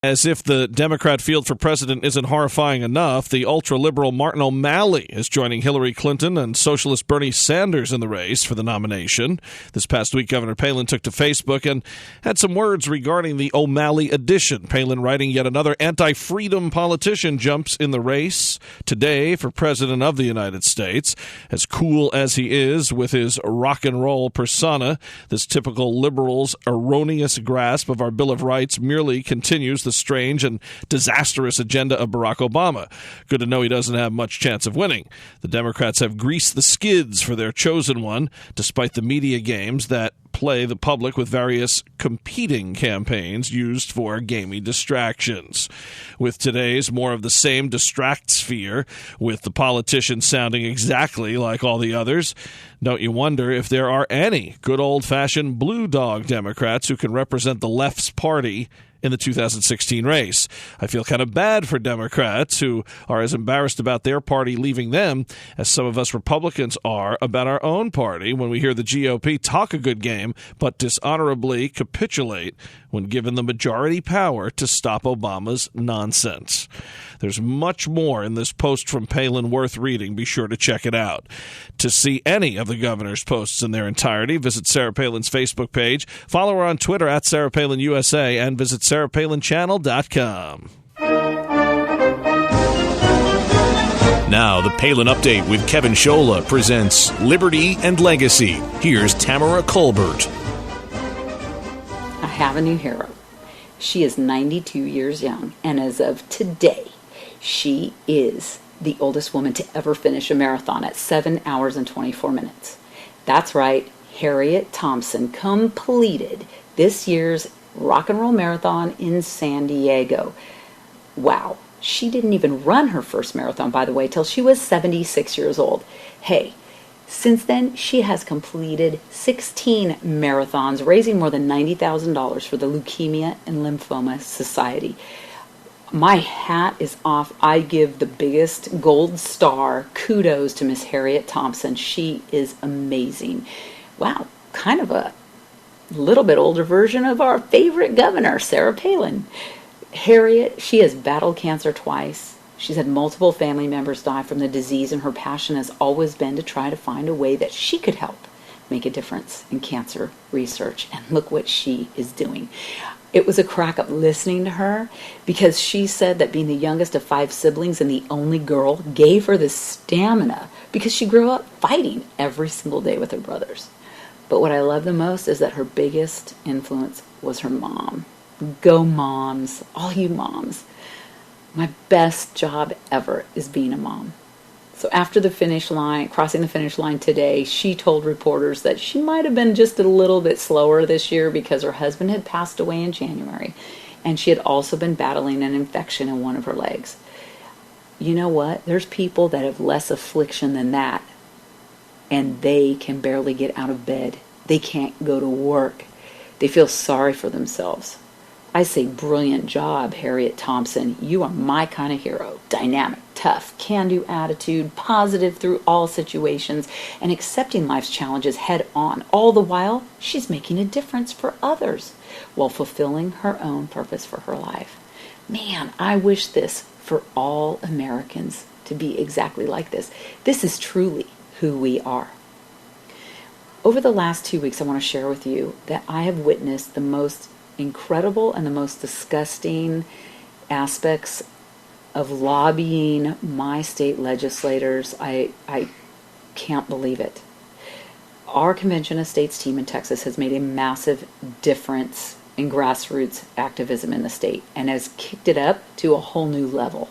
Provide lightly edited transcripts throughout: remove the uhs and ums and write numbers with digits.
As if the Democrat field for president isn't horrifying enough, the ultra-liberal Martin O'Malley is joining Hillary Clinton and socialist Bernie Sanders in the race for the nomination. This past week, Governor Palin took to Facebook and had some words regarding the O'Malley edition. Palin writing, yet another anti-freedom politician jumps in the race today for president of the United States. As cool as he is with his rock and roll persona, this typical liberal's erroneous grasp of our Bill of Rights merely continues the strange and disastrous agenda of Barack Obama. Good to know he doesn't have much chance of winning. The Democrats have greased the skids for their chosen one, despite the media games that play the public with various competing campaigns used for gamey distractions. With today's more of the same distract sphere, with the politicians sounding exactly like all the others, don't you wonder if there are any good old-fashioned blue dog Democrats who can represent the left's party in the 2016 race. I feel kind of bad for Democrats who are as embarrassed about their party leaving them as some of us Republicans are about our own party when we hear the GOP talk a good game but dishonorably capitulate when given the majority power to stop Obama's nonsense. There's much more in this post from Palin worth reading. Be sure to check it out. To see any of the governor's posts in their entirety, visit Sarah Palin's Facebook page, follow her on Twitter at Sarah Palin USA, and visit sarahpalinchannel.com. Now, the Palin Update with Kevin Scholla presents Liberty and Legacy. Here's Tamara Colbert. I have a new hero. She is 92 years young, and as of today, she is the oldest woman to ever finish a marathon at 7 hours and 24 minutes. That's right, Harriet Thompson completed this year's rock and roll marathon in San Diego. Wow. She didn't even run her first marathon, by the way, till she was 76 years old. Hey, since then, she has completed 16 marathons, raising more than $90,000 for the Leukemia and Lymphoma Society. My hat is off. I give the biggest gold star kudos to Miss Harriet Thompson. She is amazing. Wow, kind of a little bit older version of our favorite governor, Sarah Palin. Harriet, she has battled cancer twice. She's had multiple family members die from the disease, and her passion has always been to try to find a way that she could help make a difference in cancer research. And look what she is doing. It was a crack up listening to her, because she said that being the youngest of 5 siblings and the only girl gave her the stamina, because she grew up fighting every single day with her brothers. But what I love the most is that her biggest influence was her mom. Go moms, all you moms. My best job ever is being a mom. So after the finish line, crossing the finish line today, she told reporters that she might have been just a little bit slower this year because her husband had passed away in January, and she had also been battling an infection in one of her legs. You know what? There's people that have less affliction than that, and they can barely get out of bed. They can't go to work. They feel sorry for themselves. I say, brilliant job, Harriet Thompson. You are my kind of hero. Dynamic, tough, can-do attitude, positive through all situations, and accepting life's challenges head on. All the while, she's making a difference for others while fulfilling her own purpose for her life. Man, I wish this for all Americans to be exactly like this. This is truly who we are. Over the last 2 weeks, I want to share with you that I have witnessed the most incredible and the most disgusting aspects of lobbying my state legislators. I can't believe it. Our Convention of States team in Texas has made a massive difference in grassroots activism in the state and has kicked it up to a whole new level.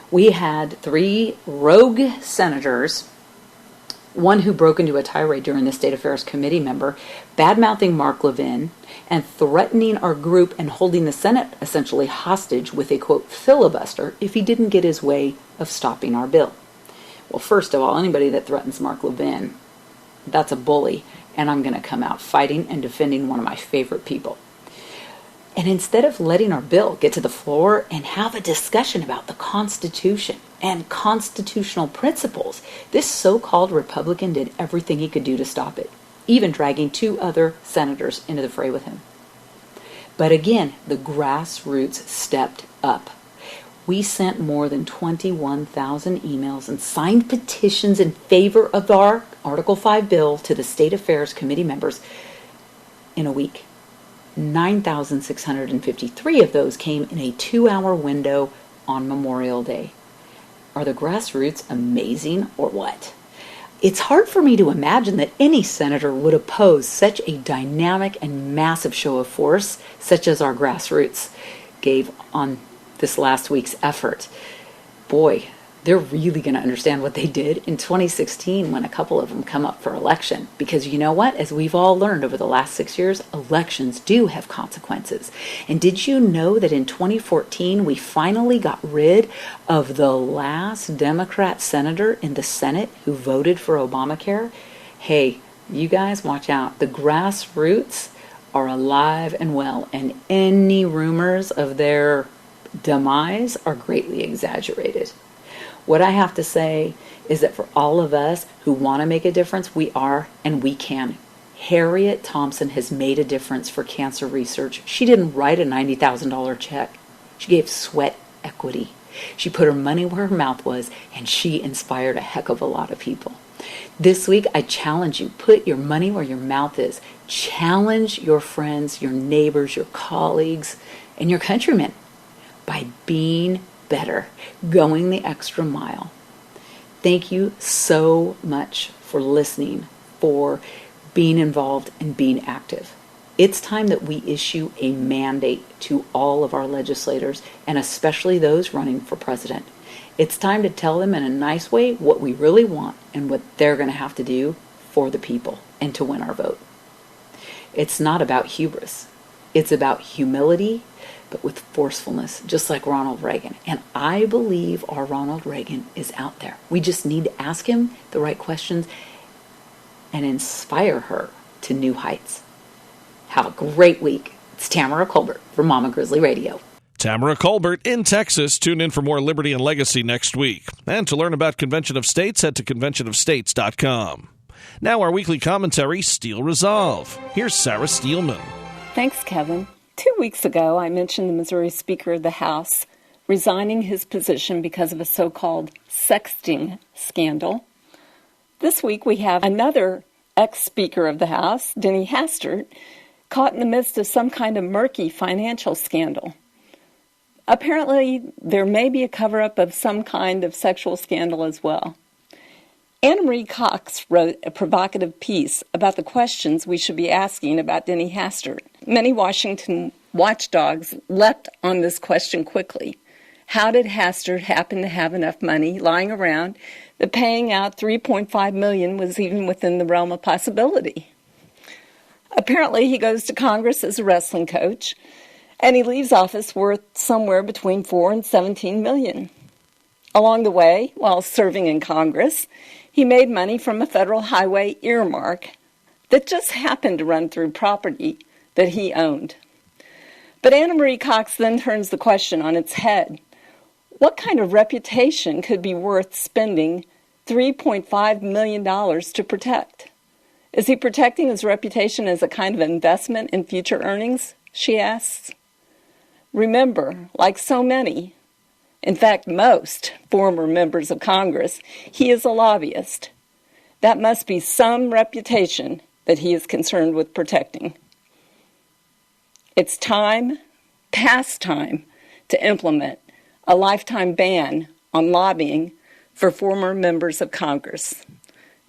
We had 3 rogue senators, one who broke into a tirade during the State Affairs Committee member, bad-mouthing Mark Levin and threatening our group and holding the Senate essentially hostage with a, quote, filibuster if he didn't get his way of stopping our bill. Well, first of all, anybody that threatens Mark Levin, that's a bully, and I'm going to come out fighting and defending one of my favorite people. And instead of letting our bill get to the floor and have a discussion about the Constitution and constitutional principles, this so-called Republican did everything he could do to stop it, even dragging 2 other senators into the fray with him. But again, the grassroots stepped up. We sent more than 21,000 emails and signed petitions in favor of our Article 5 bill to the State Affairs Committee members in a week. 9,653 of those came in a 2-hour window on Memorial Day. Are the grassroots amazing or what? It's hard for me to imagine that any senator would oppose such a dynamic and massive show of force, such as our grassroots gave on this last week's effort. Boy, they're really going to understand what they did in 2016 when a couple of them come up for election. Because you know what? As we've all learned over the last 6 years, elections do have consequences. And did you know that in 2014 we finally got rid of the last Democrat senator in the Senate who voted for Obamacare? Hey, you guys watch out. The grassroots are alive and well, and any rumors of their demise are greatly exaggerated. What I have to say is that for all of us who want to make a difference, we are and we can. Harriet Thompson has made a difference for cancer research. She didn't write a $90,000 check. She gave sweat equity. She put her money where her mouth was, and she inspired a heck of a lot of people. This week, I challenge you, put your money where your mouth is. Challenge your friends, your neighbors, your colleagues, and your countrymen by being better, going the extra mile. Thank you so much for listening, for being involved and being active. It's time that we issue a mandate to all of our legislators, and especially those running for president. It's time to tell them in a nice way what we really want and what they're going to have to do for the people and to win our vote. It's not about hubris. It's about humility, but with forcefulness, just like Ronald Reagan. And I believe our Ronald Reagan is out there. We just need to ask him the right questions and inspire her to new heights. Have a great week. It's Tamara Colbert for Mama Grizzly Radio. Tamara Colbert in Texas. Tune in for more Liberty and Legacy next week. And to learn about Convention of States, head to conventionofstates.com. Now our weekly commentary, Steel Resolve. Here's Sarah Steelman. Thanks, Kevin. 2 weeks ago, I mentioned the Missouri Speaker of the House resigning his position because of a so-called sexting scandal. This week, we have another ex-Speaker of the House, Denny Hastert, caught in the midst of some kind of murky financial scandal. Apparently, there may be a cover-up of some kind of sexual scandal as well. Anna Marie Cox wrote a provocative piece about the questions we should be asking about Denny Hastert. Many Washington watchdogs leapt on this question quickly. How did Hastert happen to have enough money lying around that paying out $3.5 million was even within the realm of possibility? Apparently, he goes to Congress as a wrestling coach, and he leaves office worth somewhere between $4 and $17 million. Along the way, while serving in Congress, he made money from a federal highway earmark that just happened to run through property that he owned. But Anna Marie Cox then turns the question on its head. What kind of reputation could be worth spending $3.5 million to protect? Is he protecting his reputation as a kind of investment in future earnings, she asks? Remember, like so many, in fact, most former members of Congress, he is a lobbyist. That must be some reputation that he is concerned with protecting. It's time, past time, to implement a lifetime ban on lobbying for former members of Congress.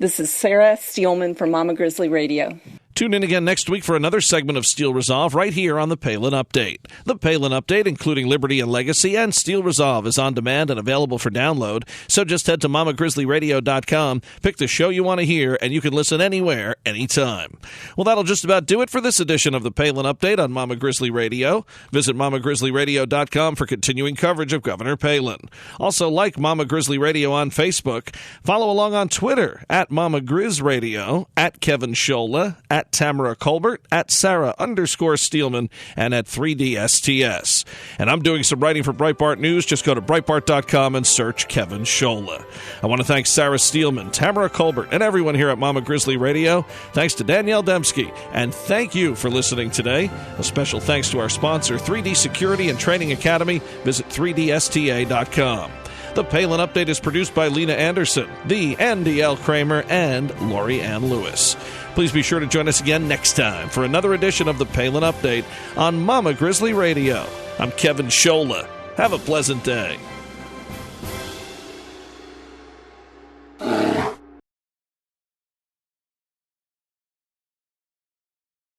This is Sarah Steelman from Mama Grizzly Radio. Tune in again next week for another segment of Steel Resolve right here on the Palin Update. The Palin Update, including Liberty and Legacy and Steel Resolve, is on demand and available for download. So just head to mamagrizzlyradio.com, pick the show you want to hear, and you can listen anywhere, anytime. Well, that'll just about do it for this edition of the Palin Update on Mama Grizzly Radio. Visit mamagrizzlyradio.com for continuing coverage of Governor Palin. Also, like Mama Grizzly Radio on Facebook. Follow along on Twitter at Mama Grizz Radio, at Kevin Scholla, at at Tamara Colbert, at Sarah_Steelman, and at 3DSTS. And I'm doing some writing for Breitbart News. Just go to Breitbart.com and search Kevin Scholla. I want to thank Sarah Steelman, Tamara Colbert, and everyone here at Mama Grizzly Radio. Thanks to Danielle Demski, and thank you for listening today. A special thanks to our sponsor, 3D Security and Training Academy. Visit 3dsta.com. The Palin Update is produced by Lena Anderson, the Andy L. Kramer, and Lori Ann Lewis. Please be sure to join us again next time for another edition of the Palin Update on Mama Grizzly Radio. I'm Kevin Scholla. Have a pleasant day.